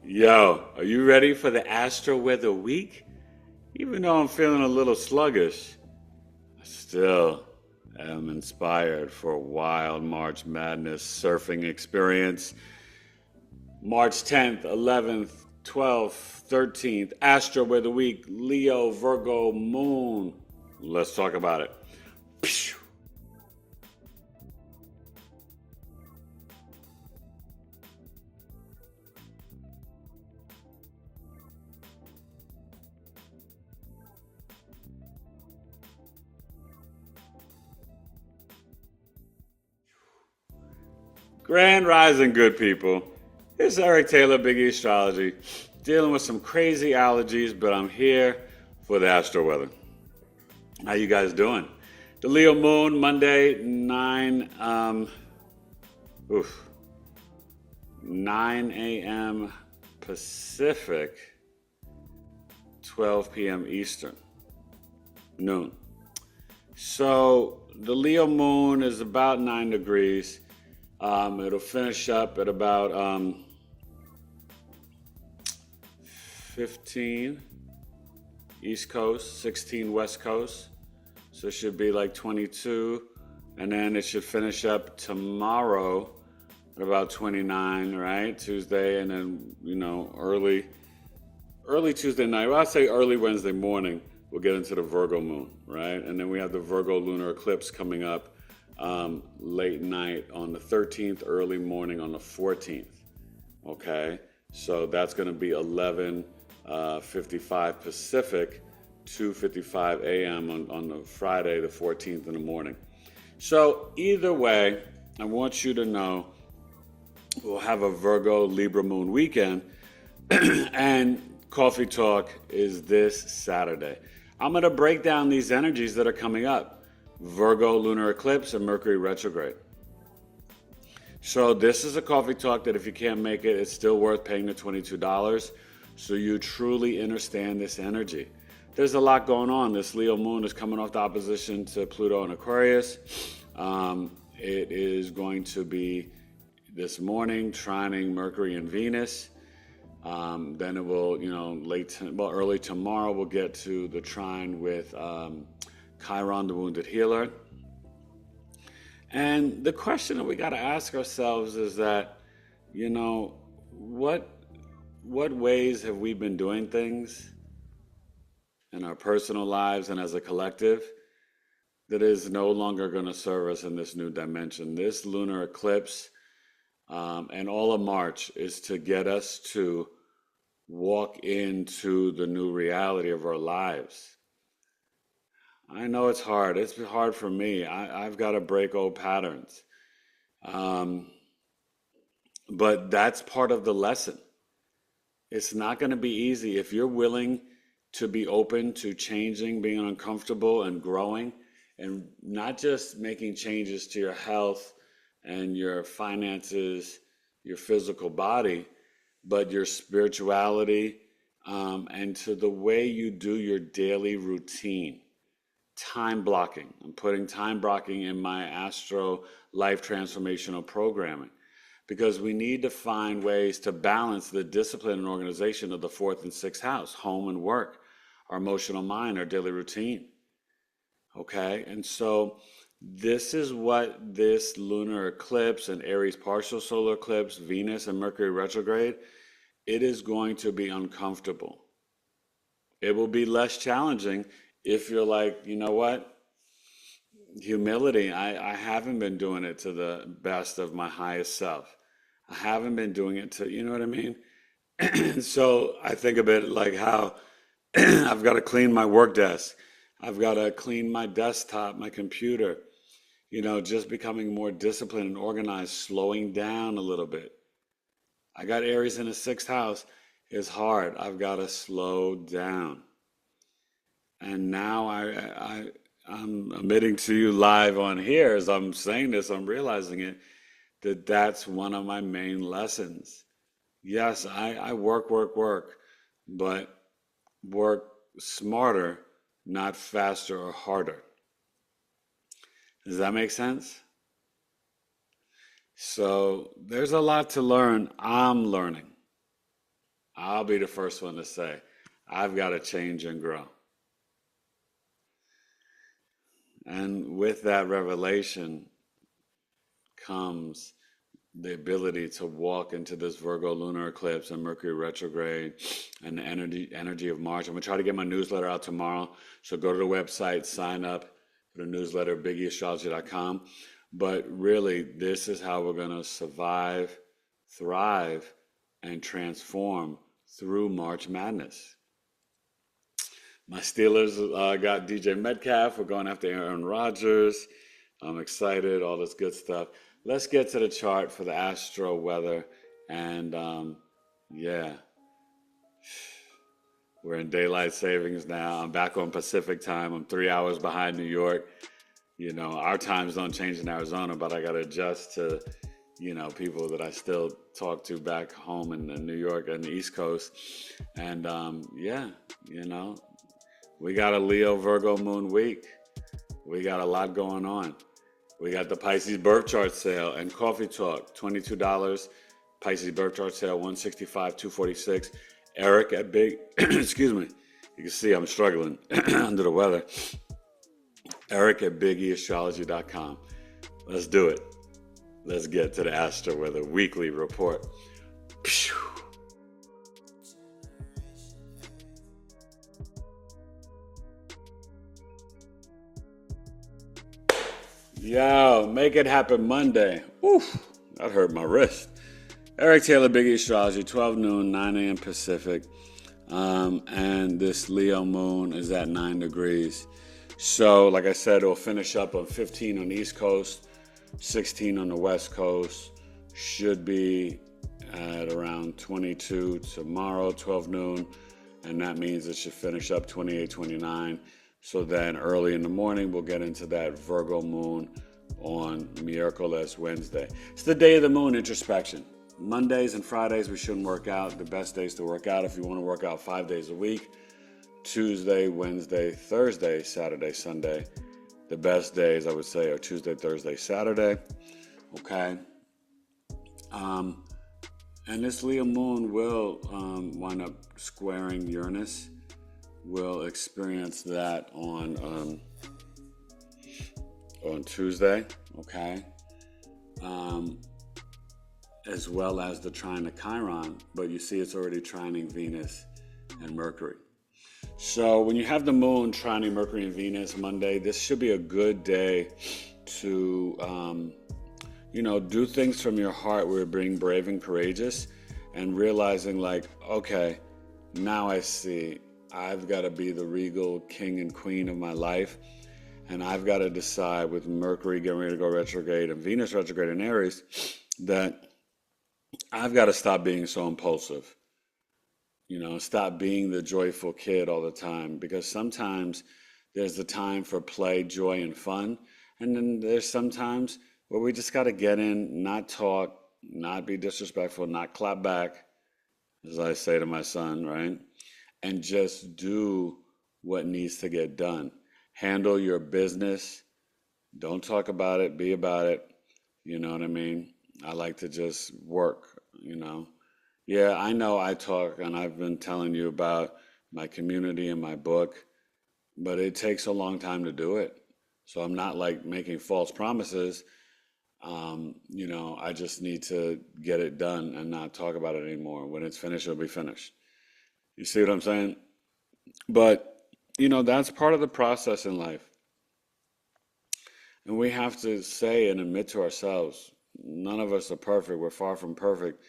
Yo, are you ready for the Astro-Weather week? Even though I'm feeling a little sluggish, I still am inspired for a wild March Madness surfing experience. March 10th, 11th, 12th, 13th, Astro-Weather week, Leo, Virgo, Moon. Let's talk about it. Grand Rising, good people. It's Eric Taylor, BigEAstro, dealing with some crazy allergies, but I'm here for the Astro Weather. How you guys doing? The Leo Moon, Monday, 9 a.m. Pacific, 12 p.m. Eastern, noon. So the Leo Moon is about 9 degrees. It'll finish up at about 15 East Coast, 16 West Coast. So it should be like 22. And then it should finish up tomorrow at about 29, right? Tuesday, and then, early Tuesday night. Well, I'd say early Wednesday morning, we'll get into the Virgo moon, right? And then we have the Virgo Lunar Eclipse coming up late night on the 13th, early morning on the 14th. Okay, so that's going to be 11:55 Pacific, 2:55 a.m. on the Friday, the 14th in the morning. So either way, I want you to know we'll have a Virgo Libra moon weekend, and Coffee Talk is this Saturday. I'm going to break down these energies that are coming up. Virgo Lunar Eclipse and Mercury Retrograde. So this is a coffee talk that if you can't make it, it's still worth paying the $22 so you truly understand this energy. There's a lot going on. This Leo moon is coming off the opposition to Pluto and Aquarius. It is going to be this morning trining Mercury and Venus. Then it will, early tomorrow we'll get to the trine with Chiron, the wounded healer. And the question that we got to ask ourselves is that, what ways have we been doing things in our personal lives and as a collective that is no longer going to serve us in this new dimension? This lunar eclipse and all of March is to get us to walk into the new reality of our lives. I know it's hard. It's hard for me. I've got to break old patterns. But that's part of the lesson. It's not going to be easy. If you're willing to be open to changing, being uncomfortable and growing, and not just making changes to your health and your finances, your physical body, but your spirituality, and to the way you do your daily routine. Time blocking. I'm putting time blocking in my Astro Life Transformational Programming because we need to find ways to balance the discipline and organization of the 4th and 6th house, home and work, our emotional mind, our daily routine. Okay, and so this is what this lunar eclipse and Aries partial solar eclipse, Venus and Mercury retrograde, it is going to be uncomfortable. It will be less challenging if you're like, you know what? Humility, I haven't been doing it to the best of my highest self. I haven't been doing it to, you know what I mean? So I think of it like how I've got to clean my work desk. I've got to clean my desktop, my computer. Just becoming more disciplined and organized, slowing down a little bit. I got Aries in the 6th house. It's hard. I've got to slow down. And now I'm admitting to you live on here as I'm saying this, I'm realizing it, that's one of my main lessons. Yes, I work, but work smarter, not faster or harder. Does that make sense? So there's a lot to learn. I'm learning. I'll be the first one to say, I've got to change and grow. And with that revelation comes the ability to walk into this Virgo lunar eclipse and Mercury retrograde and the energy of March. I'm gonna try to get my newsletter out tomorrow. So go to the website, sign up for the newsletter, BigEAstro.com. But really, this is how we're gonna survive, thrive, and transform through March Madness. My Steelers got DJ Metcalf. We're going after Aaron Rodgers. I'm excited, all this good stuff. Let's get to the chart for the Astro-Weather. And yeah, we're in daylight savings now. I'm back on Pacific time. I'm 3 hours behind New York. You know, our times don't change in Arizona, but I got to adjust to, you know, people that I still talk to back home in New York and the East Coast. And yeah, you know, we got a Leo Virgo moon week. We got a lot going on. We got the Pisces birth chart sale and coffee talk, $22. Pisces birth chart sale, $165, $246. Eric at Big, excuse me. You can see I'm struggling under the weather. Eric at BigEAstrology.com. Let's do it. Let's get to the Astro-Weather weekly report. Pew. Yo, make it happen Monday. Oof, that hurt my wrist. Eric Taylor, Big E Astrology, 12 noon, 9 a.m. Pacific. And this Leo moon is at 9 degrees. So, like I said, it'll finish up on 15 on the East Coast, 16 on the West Coast. Should be at around 22 tomorrow, 12 noon. And that means it should finish up 28, 29. So then early in the morning, we'll get into that Virgo moon on Miércoles Wednesday. It's the day of the moon introspection. Mondays and Fridays, we shouldn't work out. The best days to work out if you want to work out 5 days a week. Tuesday, Wednesday, Thursday, Saturday, Sunday. The best days, I would say, are Tuesday, Thursday, Saturday. Okay. And this Leo moon will wind up squaring Uranus. We'll experience that on Tuesday, okay? As well as the trine to Chiron, but you see it's already trining Venus and Mercury. So when you have the moon trining Mercury and Venus Monday, this should be a good day to, do things from your heart where you're being brave and courageous and realizing like, okay, now I see I've got to be the regal king and queen of my life. And I've got to decide with Mercury getting ready to go retrograde and Venus retrograde in Aries that I've got to stop being so impulsive. Stop being the joyful kid all the time, because sometimes there's the time for play, joy, and fun. And then there's sometimes where we just got to get in, not talk, not be disrespectful, not clap back, as I say to my son, right? And just do what needs to get done. Handle your business. Don't talk about it, be about it. You know what I mean? I like to just work, Yeah, I know I talk, and I've been telling you about my community and my book, but it takes a long time to do it. So I'm not like making false promises. I just need to get it done and not talk about it anymore. When it's finished, it'll be finished. You see what I'm saying? But, that's part of the process in life. And we have to say and admit to ourselves, none of us are perfect. We're far from perfect.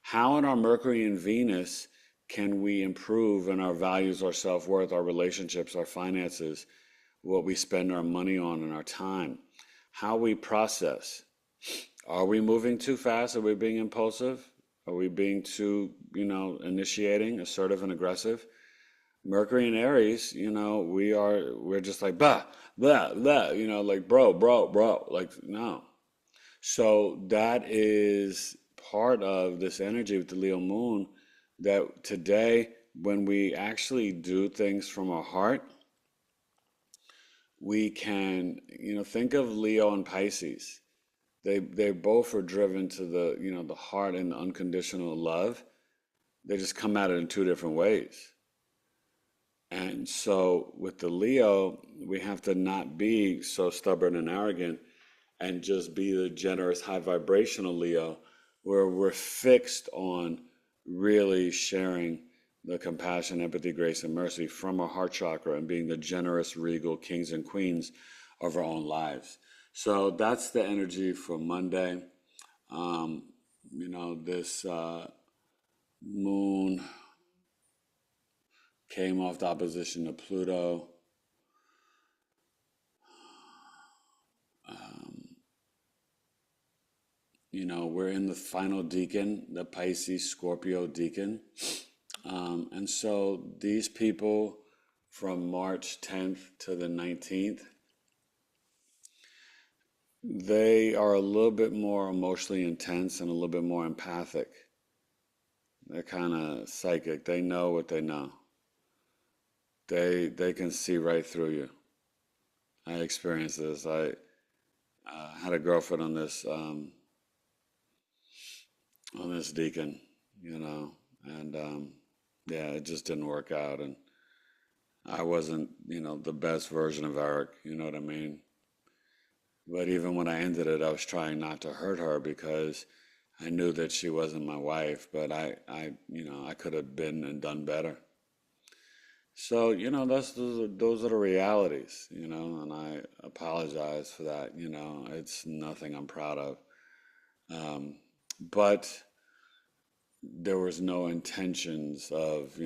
How in our Mercury and Venus can we improve in our values, our self-worth, our relationships, our finances, what we spend our money on and our time, how we process? Are we moving too fast? Are we being impulsive? Are we being too, initiating, assertive and aggressive? Mercury and Aries, we're just like, blah, blah, blah, like, bro, like, no. So that is part of this energy with the Leo moon, that today, when we actually do things from our heart, we can, think of Leo and Pisces. They both are driven to the, the heart and the unconditional love. they just come at it in two different ways. And so with the Leo, we have to not be so stubborn and arrogant and just be the generous, high vibrational Leo, where we're fixed on really sharing the compassion, empathy, grace, and mercy from our heart chakra and being the generous, regal kings and queens of our own lives. So that's the energy for Monday. This moon came off the opposition to Pluto. We're in the final decan, the Pisces Scorpio decan. And so these people from March 10th to the 19th, they are a little bit more emotionally intense and a little bit more empathic. They're kind of psychic. They know what they know. They can see right through you. I experienced this. I had a girlfriend on this deacon, and yeah, it just didn't work out, and I wasn't, the best version of Eric, you know what I mean? But even when I ended it, I was trying not to hurt her because I knew that she wasn't my wife, but I could have been and done better. So, those are the realities, and I apologize for that, it's nothing I'm proud of. But there was no intentions of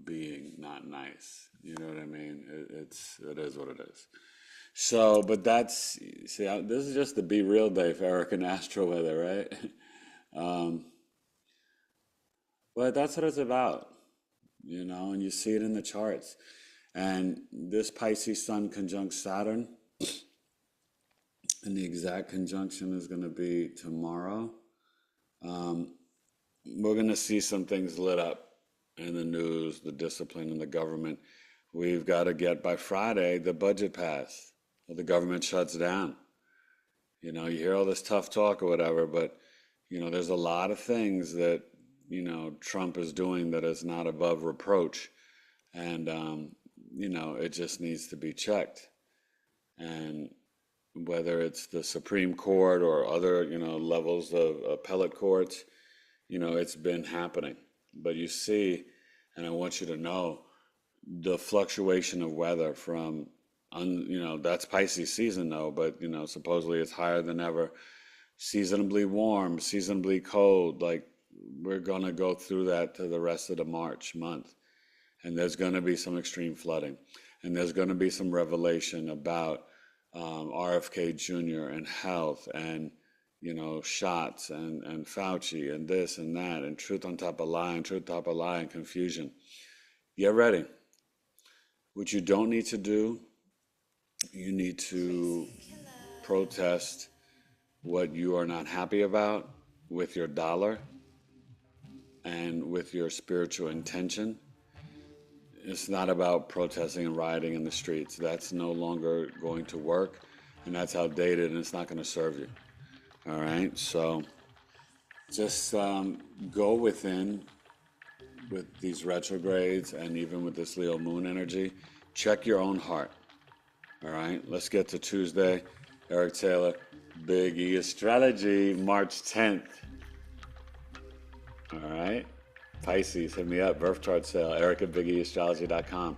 being not nice. You know what I mean? It is what it is. So, but this is just the Be Real Day for Eric and Astro-Weather, right? But that's what it's about, and you see it in the charts. And this Pisces Sun conjunct Saturn, and the exact conjunction is going to be tomorrow. We're going to see some things lit up in the news, the discipline in the government. We've got to get by Friday the budget passed, or the government shuts down. You hear all this tough talk or whatever, but, there's a lot of things that, Trump is doing that is not above reproach. And, it just needs to be checked. And whether it's the Supreme Court or other, levels of appellate courts, it's been happening. But you see, and I want you to know, the fluctuation of weather from, that's Pisces season though, but, supposedly it's higher than ever. Seasonably warm, seasonably cold, like we're going to go through that to the rest of the March month. And there's going to be some extreme flooding. And there's going to be some revelation about RFK Jr. and health and, shots and Fauci and this and that and truth on top of lie and confusion. Get ready. What you don't need to do, you need to protest what you are not happy about with your dollar and with your spiritual intention. It's not about protesting and rioting in the streets. That's no longer going to work, and that's outdated, and it's not going to serve you. All right? So just go within with these retrogrades and even with this Leo moon energy. Check your own heart. All right? Let's get to Tuesday. Eric Taylor, BigEAstrology, March 10th. All right? Pisces, hit me up. Birth chart sale, Eric at BigEAstrology.com.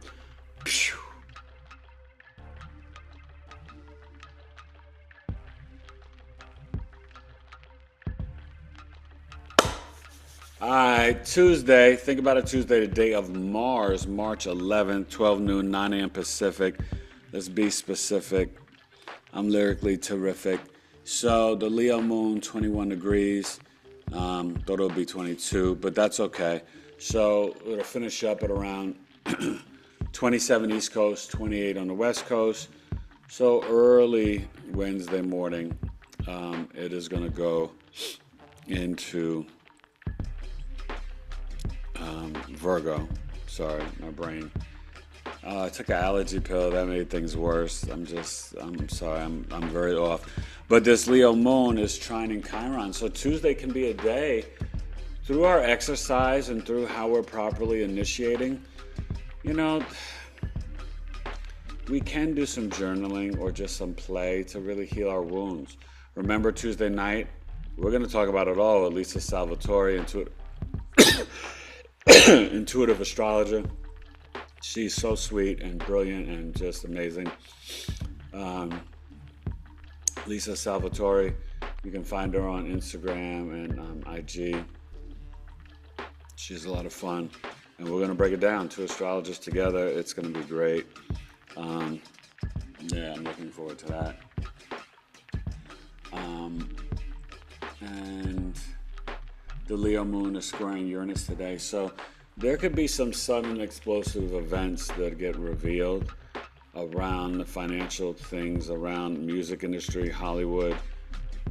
All right, Tuesday. Think about it, Tuesday, the day of Mars, March 11th, 12 noon, 9 a.m. Pacific. Let's be specific. I'm lyrically terrific. So the Leo moon, 21 degrees. Thought it would be 22, but that's okay. So it'll finish up at around 27 East Coast, 28 on the West Coast. So early Wednesday morning, it is going to go into Virgo. Sorry, my brain. I took an allergy pill. That made things worse. I'm sorry. I'm very off. But this Leo moon is trining Chiron. So Tuesday can be a day through our exercise and through how we're properly initiating, you know, we can do some journaling or just some play to really heal our wounds. Remember Tuesday night, we're going to talk about it all with Lisa Salvatore, intuitive astrologer. She's so sweet and brilliant and just amazing. Lisa Salvatore, you can find her on Instagram and IG. She's a lot of fun, and we're going to break it down, two astrologists together. It's going to be great. Yeah, I'm looking forward to that. And the Leo moon is squaring Uranus today, so there could be some sudden explosive events that get revealed around the financial things, around music industry, Hollywood,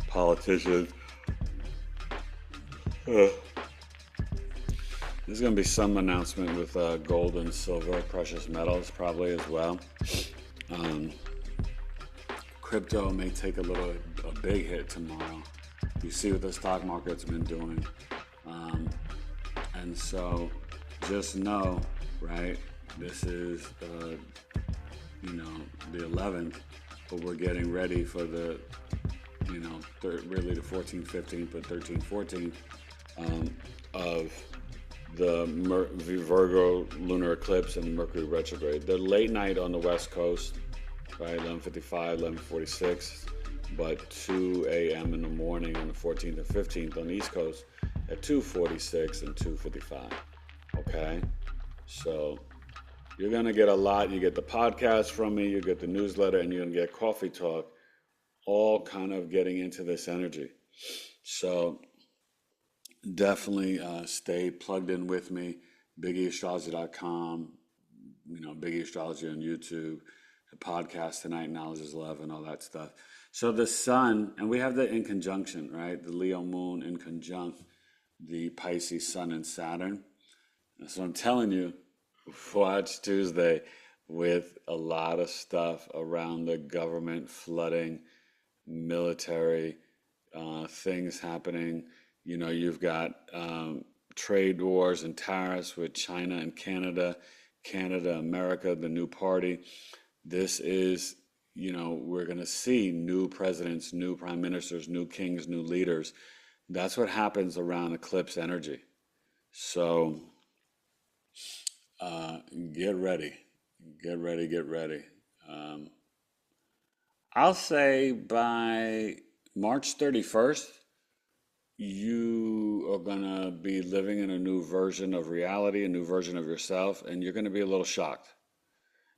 politicians. There's going to be some announcement with gold and silver, precious metals probably as well. Crypto may take a big hit tomorrow. You see what the stock market's been doing. And so just know, right, this is, the 11th, but we're getting ready for the, really the 14th, 15th, but 13th, 14th of the Virgo Lunar Eclipse and Mercury Retrograde. The late night on the West Coast, right, 11:55, 11:46, but 2 a.m. in the morning on the 14th and 15th on the East Coast at 2:46 and 2:55. Okay, so you're gonna get a lot. You get the podcast from me, you get the newsletter, and you're gonna get coffee talk, all kind of getting into this energy. So definitely stay plugged in with me. BigEAstro.com, BigEAstro on YouTube, the podcast tonight, Knowledge is Love, and all that stuff. So the sun, and we have the in conjunction, right? The Leo moon in conjunct the Pisces sun and Saturn. So I'm telling you, watch Tuesday with a lot of stuff around the government, flooding, military, things happening. You've got trade wars and tariffs with China and Canada, America, the new party. This is, we're going to see new presidents, new prime ministers, new kings, new leaders. That's what happens around eclipse energy. So get ready. I'll say by March 31st, you are going to be living in a new version of reality, a new version of yourself, and you're going to be a little shocked,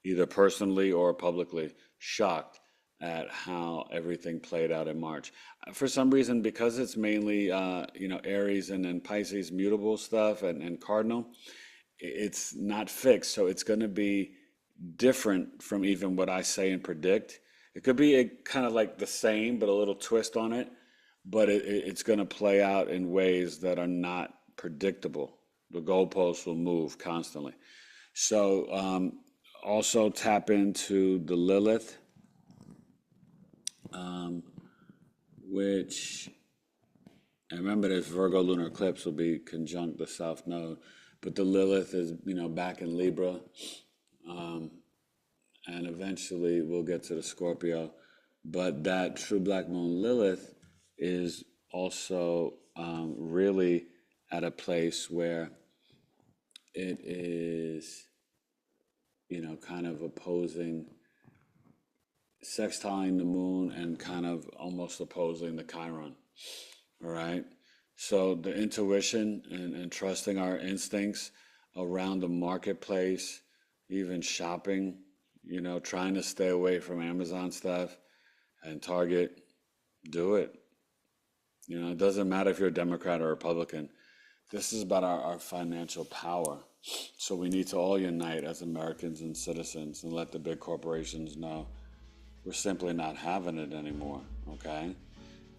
either personally or publicly shocked at how everything played out in March. For some reason, because it's mainly, Aries and then Pisces mutable stuff and cardinal, it's not fixed. So it's going to be different from even what I say and predict. It could be kind of like the same, but a little twist on it. But it's going to play out in ways that are not predictable. The goalposts will move constantly. So also tap into the Lilith, which, and remember this Virgo Lunar Eclipse will be conjunct the South Node. But the Lilith is, back in Libra. And eventually we'll get to the Scorpio. But that true black moon Lilith is also really at a place where it is, kind of opposing, sextiling the moon and kind of almost opposing the Chiron, all right? So the intuition and trusting our instincts around the marketplace, even shopping, trying to stay away from Amazon stuff and Target, do it. It doesn't matter if you're a Democrat or a Republican. This is about our financial power. So we need to all unite as Americans and citizens and let the big corporations know we're simply not having it anymore, okay?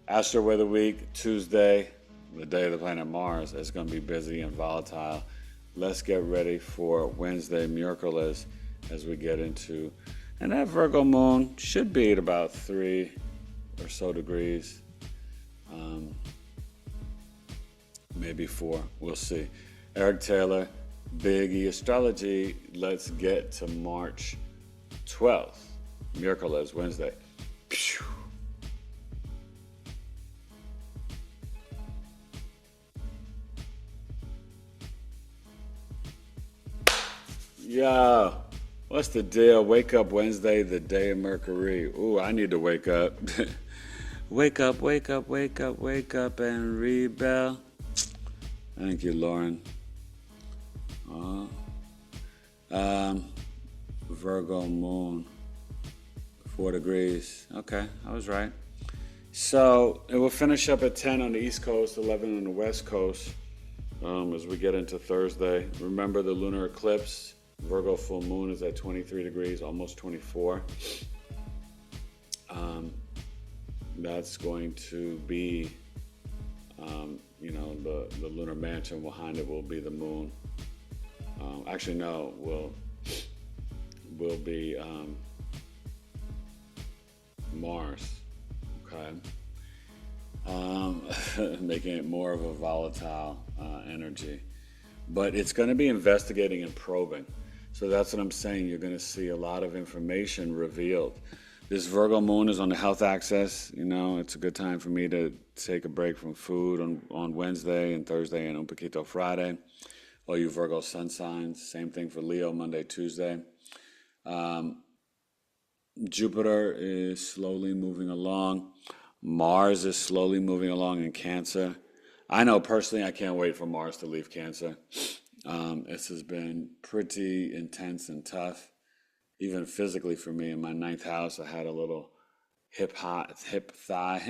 Astro-Weather Week, Tuesday, the day of the planet Mars, is going to be busy and volatile. Let's get ready for Wednesday, Miraculous, as we get into, and that Virgo moon should be at about 3 or so degrees. maybe 4. We'll see. Eric Taylor, Big E Astrology. Let's get to March 12th. Miracle is Wednesday. Pew. Yo, what's the deal? Wake up Wednesday, the day of Mercury. Ooh, I need to wake up. Wake up, wake up, wake up, wake up and rebel. Thank you, Lauren. Virgo moon, 4 degrees. Okay, I was right. So it will finish up at 10 on the East Coast, 11 on the West Coast as we get into Thursday. Remember the lunar eclipse. Virgo full moon is at 23 degrees, almost 24. That's going to be, the lunar mansion behind it will be the moon. Actually, no, will be Mars. Okay, making it more of a volatile energy, but it's going to be investigating and probing. So that's what I'm saying. You're going to see a lot of information revealed. This Virgo moon is on the health axis. It's a good time for me to take a break from food on Wednesday and Thursday and un poquito Friday. All you Virgo sun signs, same thing for Leo, Monday, Tuesday. Jupiter is slowly moving along. Mars is slowly moving along in Cancer. I know personally I can't wait for Mars to leave Cancer. This has been pretty intense and tough, even physically for me. In my 9th house, I had a little hip thigh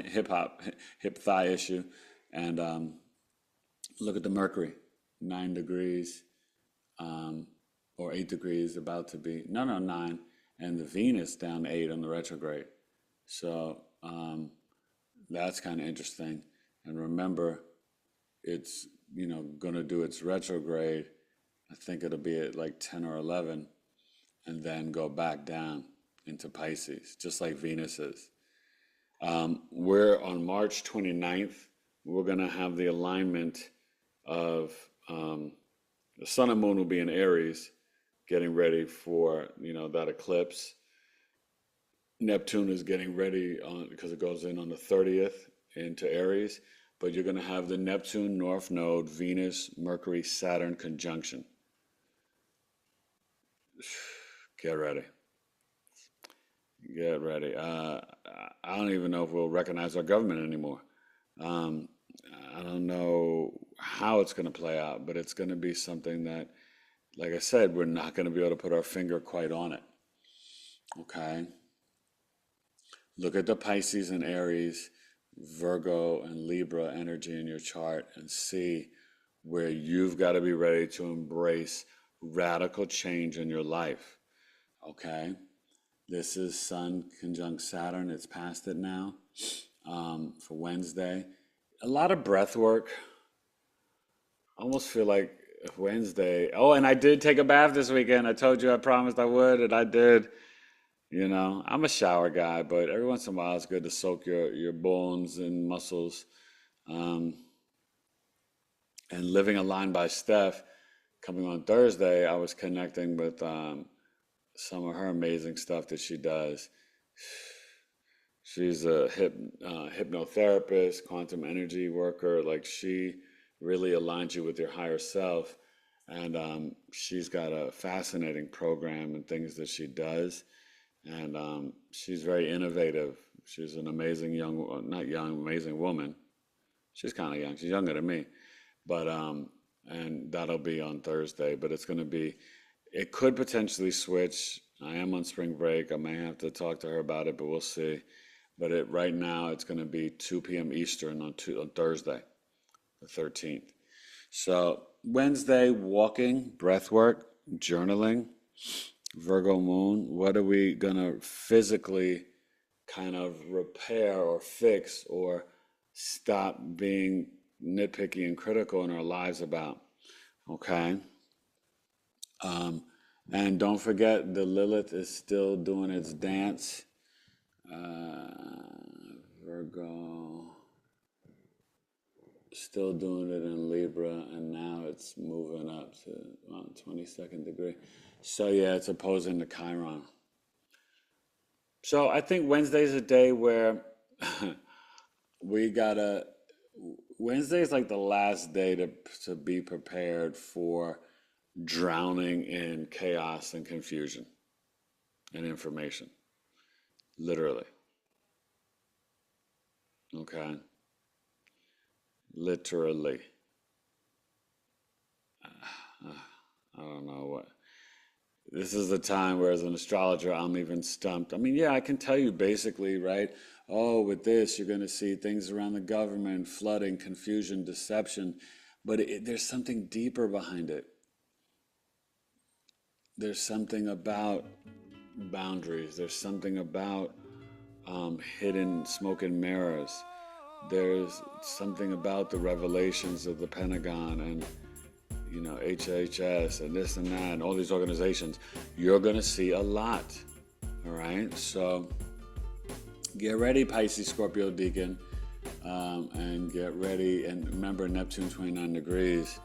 issue. And look at the Mercury, 9 degrees, or 8 degrees, about to be, 9, and the Venus down to 8 on the retrograde. So that's kind of interesting. And remember, it's, going to do its retrograde. I think it'll be at like 10 or 11, and then go back down into Pisces, just like Venus is. We're on March 29th. We're going to have the alignment of the sun and moon will be in Aries, getting ready for, that eclipse. Neptune is getting ready because it goes in on the 30th into Aries. But you're going to have the Neptune North Node, Venus, Mercury, Saturn conjunction. Get ready. Get ready. I don't even know if we'll recognize our government anymore. I don't know how it's going to play out, but it's going to be something that, like I said, we're not going to be able to put our finger quite on it. Okay? Look at the Pisces and Aries, Virgo and Libra energy in your chart and see where you've got to be ready to embrace radical change in your life. Okay? This is Sun conjunct Saturn. It's past it now for Wednesday. A lot of breath work. I almost feel like Wednesday. Oh, and I did take a bath this weekend. I told you I promised I would, and I did. I'm a shower guy, but every once in a while it's good to soak your bones and muscles. And living aligned by Steph, coming on Thursday, I was connecting with some of her amazing stuff that she does. She's a hypnotherapist, quantum energy worker. Like, she really aligns you with your higher self. And she's got a fascinating program and things that she does. And she's very innovative. She's an amazing amazing woman. She's kind of young. She's younger than me. But, and that'll be on Thursday. But it could potentially switch. I am on spring break. I may have to talk to her about it, but we'll see. But right now, it's going to be 2 p.m. Eastern on Thursday, the 13th. So Wednesday, walking, breath work, journaling. Virgo moon, what are we going to physically kind of repair or fix or stop being nitpicky and critical in our lives about? Okay. And don't forget, the Lilith is still doing its dance. Virgo. still doing it in Libra, and now it's moving up to 22nd degree. So yeah, it's opposing the Chiron. So I think Wednesday's a day where Wednesday's like the last day to be prepared for drowning in chaos and confusion and information. Literally. Okay. Literally. I don't know what. This is the time where, as an astrologer, I'm even stumped. I mean, yeah, I can tell you basically, right? Oh, with this, you're going to see things around the government, flooding, confusion, deception. But there's something deeper behind it. There's something about boundaries. There's something about hidden smoke and mirrors. There's something about the revelations of the Pentagon and HHS and this and that and all these organizations. You're going to see a lot. All right. So get ready, Pisces, Scorpio, Deacon, and get ready. And remember, Neptune 29 degrees.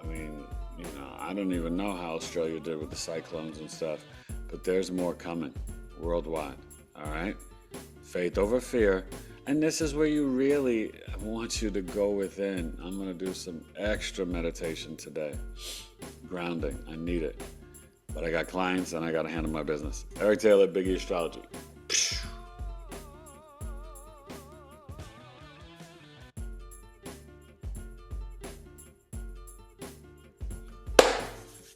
I mean, I don't even know how Australia did with the cyclones and stuff, but there's more coming worldwide. All right. Faith over fear. And this is where you really want you to go within. I'm going to do some extra meditation today. Grounding. I need it. But I got clients and I got to handle my business. Eric Taylor, BigEAstro.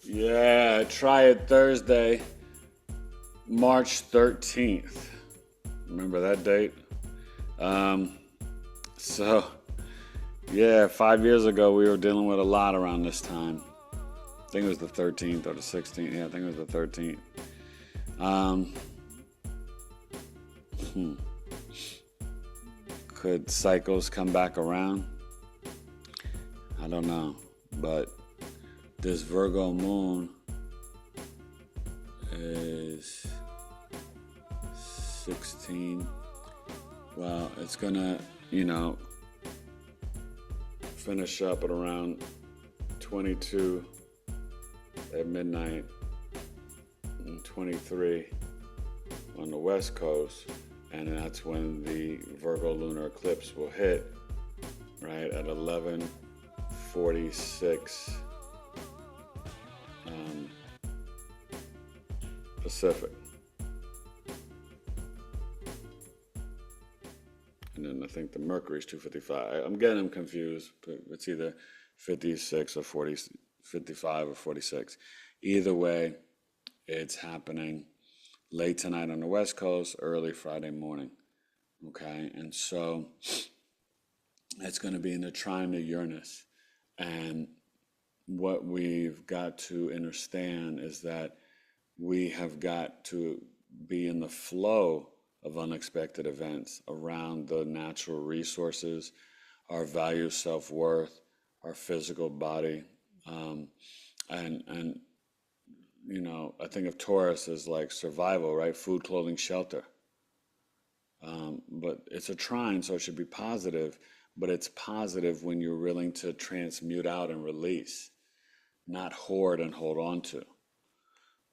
Yeah, try it Thursday, March 13th. Remember that date? So, yeah, 5 years ago, we were dealing with a lot around this time. I think it was the 13th or the 16th. Yeah, I think it was the 13th. Could cycles come back around? I don't know. But this Virgo moon is 16. Well, it's gonna, finish up at around 22 at midnight and 23 on the West Coast, and that's when the Virgo Lunar Eclipse will hit, right, at 11:46 Pacific. And then I think the Mercury's 255. I'm getting them confused, but it's either 56 or 40, 55 or 46. Either way, it's happening late tonight on the West Coast, early Friday morning. Okay, and so it's going to be in the trine to Uranus. And what we've got to understand is that we have got to be in the flow of unexpected events around the natural resources, our value, self-worth, our physical body. And I think of Taurus as like survival, right? Food, clothing, shelter. But it's a trine, so it should be positive, but it's positive when you're willing to transmute out and release, not hoard and hold on to.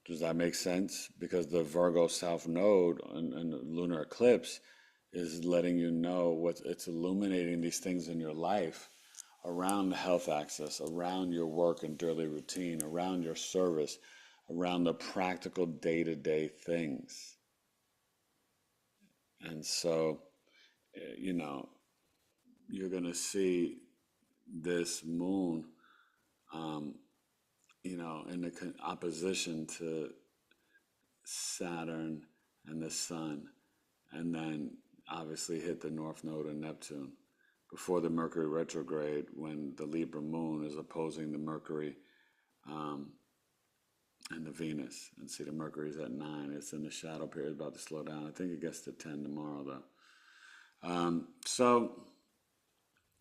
Does that make sense? Because the Virgo South Node and the lunar eclipse is letting you know it's illuminating these things in your life around the health axis, around your work and daily routine, around your service, around the practical day-to-day things. And so, you're going to see this moon in the opposition to Saturn and the Sun, and then obviously hit the North Node of Neptune before the Mercury Retrograde, when the Libra moon is opposing the Mercury and the Venus. And see, the Mercury's at 9. It's in the shadow period, about to slow down. I think it gets to 10 tomorrow, though. So,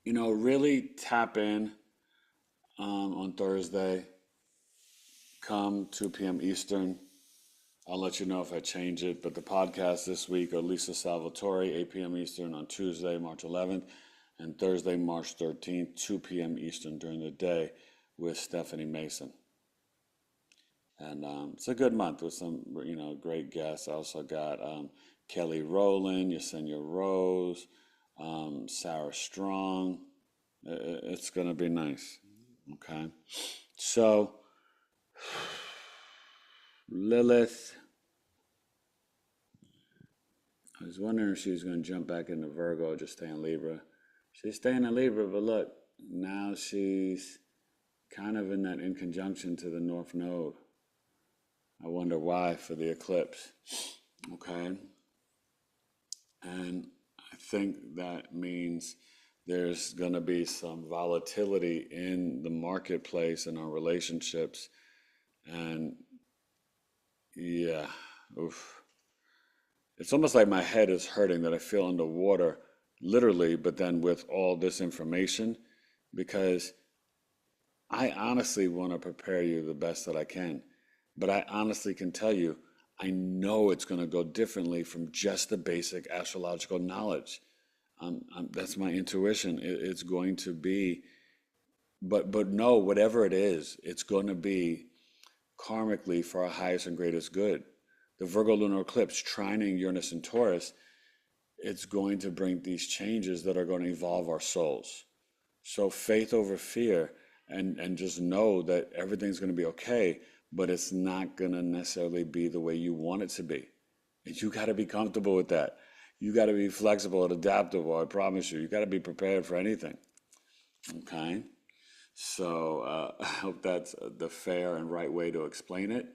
really tap in on Thursday. Come 2 p.m. Eastern. I'll let you know if I change it. But the podcast this week are Lisa Salvatore, 8 p.m. Eastern on Tuesday, March 11th, and Thursday, March 13th, 2 p.m. Eastern during the day with Stephanie Mason. And it's a good month with some, great guests. I also got Kelly Rowland, Yesenia Rose, Sarah Strong. It's going to be nice. Okay. So, Lilith, I was wondering if she was going to jump back into Virgo or just stay in Libra. She's staying in Libra, but look, now she's kind of in that in conjunction to the North Node. I wonder why for the eclipse. Okay. And I think that means there's going to be some volatility in the marketplace and our relationships. And yeah, oof. It's almost like my head is hurting that I feel underwater, literally, but then with all this information, because I honestly want to prepare you the best that I can. But I honestly can tell you, I know it's going to go differently from just the basic astrological knowledge. That's my intuition. It's going to be, but no, whatever it is, it's going to be karmically for our highest and greatest good. The Virgo Lunar Eclipse trining Uranus and Taurus, it's going to bring these changes that are going to evolve our souls. So faith over fear, and just know that everything's going to be okay, but it's not going to necessarily be the way you want it to be. And you got to be comfortable with that. You got to be flexible and adaptable, I promise you. You got to be prepared for anything. Okay? So I hope that's the fair and right way to explain it.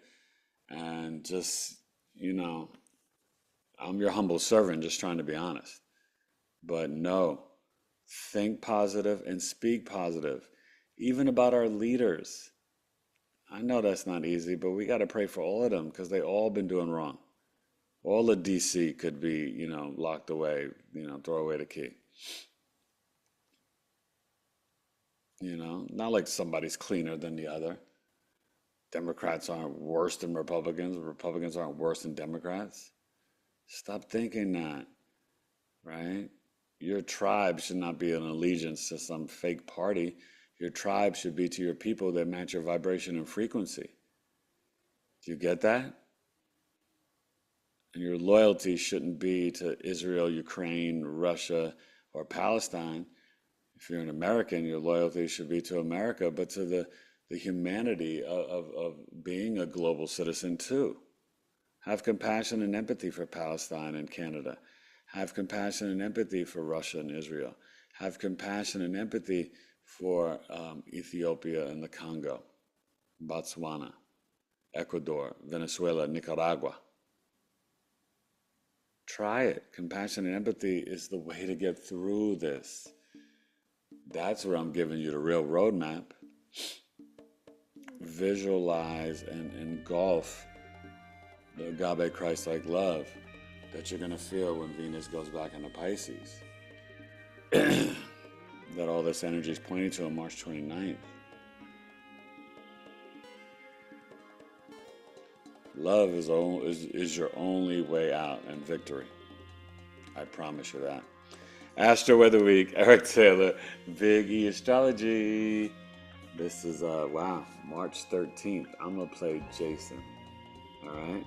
And just, I'm your humble servant, just trying to be honest. But no, think positive and speak positive, even about our leaders. I know that's not easy, but we got to pray for all of them because they all been doing wrong. All of DC could be, locked away, throw away the key. Not like somebody's cleaner than the other. Democrats aren't worse than Republicans. Republicans aren't worse than Democrats. Stop thinking that, right? Your tribe should not be an allegiance to some fake party. Your tribe should be to your people that match your vibration and frequency. Do you get that? And your loyalty shouldn't be to Israel, Ukraine, Russia, or Palestine. If you're an American, your loyalty should be to America, but to the humanity of being a global citizen too. Have compassion and empathy for Palestine and Canada. Have compassion and empathy for Russia and Israel. Have compassion and empathy for Ethiopia and the Congo, Botswana, Ecuador, Venezuela, Nicaragua. Try it. Compassion and empathy is the way to get through this. That's where I'm giving you the real roadmap. Visualize and engulf the agape Christ-like love that you're going to feel when Venus goes back into Pisces. That all this energy is pointing to on March 29th. Love is your only way out and victory. I promise you that. Astro-Weather Week, Eric Taylor, BigEAstro. This is, March 13th. I'm going to play Jason. All right?